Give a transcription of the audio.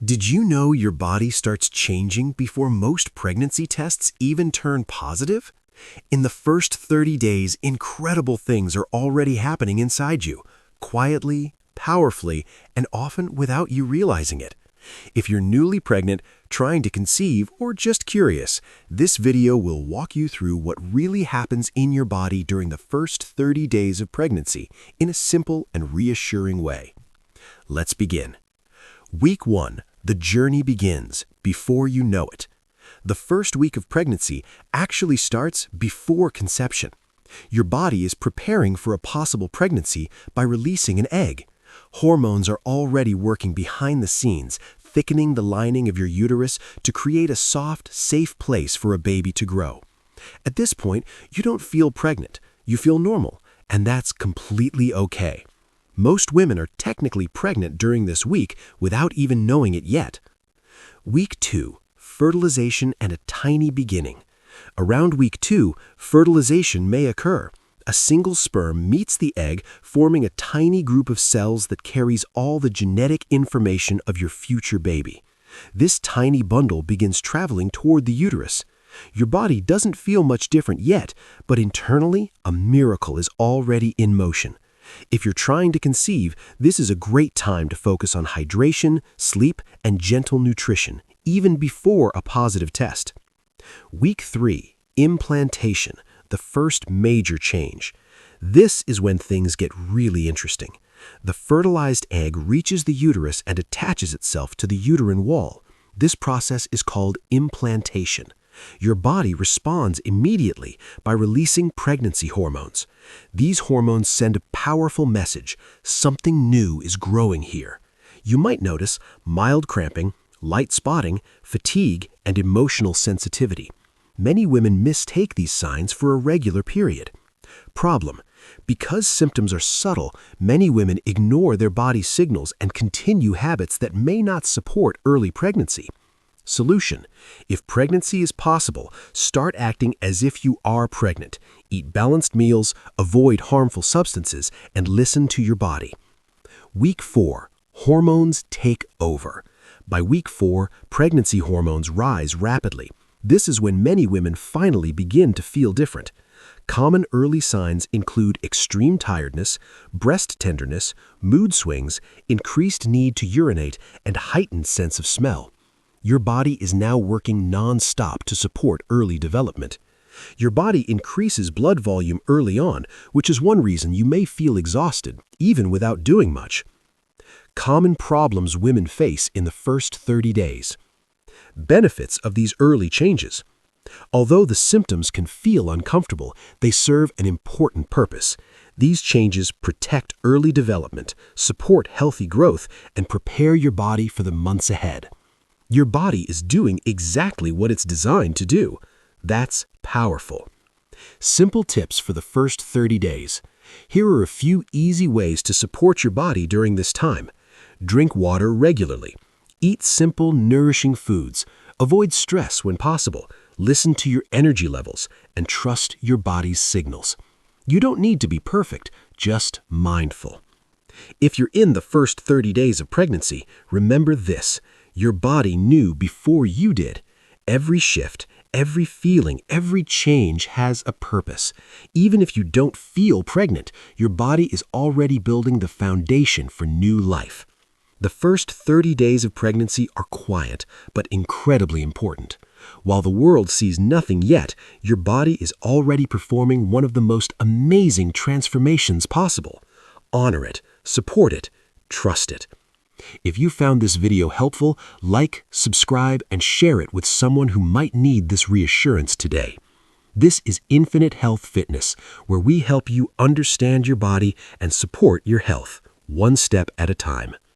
Did you know your body starts changing before most pregnancy tests even turn positive? In the first 30 days, incredible things are already happening inside you, quietly, powerfully, and often without you realizing it. If you're newly pregnant, trying to conceive, or just curious, this video will walk you through what really happens in your body during the first 30 days of pregnancy in a simple and reassuring way. Let's begin. Week 1. The journey begins before you know it. The first week of pregnancy actually starts before conception. Your body is preparing for a possible pregnancy by releasing an egg. Hormones are already working behind the scenes, thickening the lining of your uterus to create a soft, safe place for a baby to grow. At this point, you don't feel pregnant. You feel normal, and that's completely okay. Most women are technically pregnant during this week without even knowing it yet. Week 2. Fertilization and a tiny beginning. Around week 2, fertilization may occur. A single sperm meets the egg, forming a tiny group of cells that carries all the genetic information of your future baby. This tiny bundle begins traveling toward the uterus. Your body doesn't feel much different yet, but internally, a miracle is already in motion. If you're trying to conceive, this is a great time to focus on hydration, sleep, and gentle nutrition, even before a positive test. Week 3. Implantation, the first major change. This is when things get really interesting. The fertilized egg reaches the uterus and attaches itself to the uterine wall. This process is called implantation. Your body responds immediately by releasing pregnancy hormones. These hormones send a powerful message: something new is growing here. You might notice mild cramping, light spotting, fatigue, and emotional sensitivity. Many women mistake these signs for a regular period. Problem: because symptoms are subtle, many women ignore their body's signals and continue habits that may not support early pregnancy. Solution: if pregnancy is possible, start acting as if you are pregnant. Eat balanced meals, avoid harmful substances, and listen to your body. Week 4. Hormones take over. By week 4, pregnancy hormones rise rapidly. This is when many women finally begin to feel different. Common early signs include extreme tiredness, breast tenderness, mood swings, increased need to urinate, and heightened sense of smell. Your body is now working non-stop to support early development. Your body increases blood volume early on, which is one reason you may feel exhausted, even without doing much. Common problems women face in the first 30 days. Benefits of these early changes. Although the symptoms can feel uncomfortable, they serve an important purpose. These changes protect early development, support healthy growth, and prepare your body for the months ahead. Your body is doing exactly what it's designed to do. That's powerful. Simple tips for the first 30 days. Here are a few easy ways to support your body during this time. Drink water regularly. Eat simple, nourishing foods. Avoid stress when possible. Listen to your energy levels and trust your body's signals. You don't need to be perfect, just mindful. If you're in the first 30 days of pregnancy, remember this: your body knew before you did. Every shift, every feeling, every change has a purpose. Even if you don't feel pregnant, your body is already building the foundation for new life. The first 30 days of pregnancy are quiet, but incredibly important. While the world sees nothing yet, your body is already performing one of the most amazing transformations possible. Honor it, support it, trust it. If you found this video helpful, like, subscribe, and share it with someone who might need this reassurance today. This is Infinite Health Fitness, where we help you understand your body and support your health, one step at a time.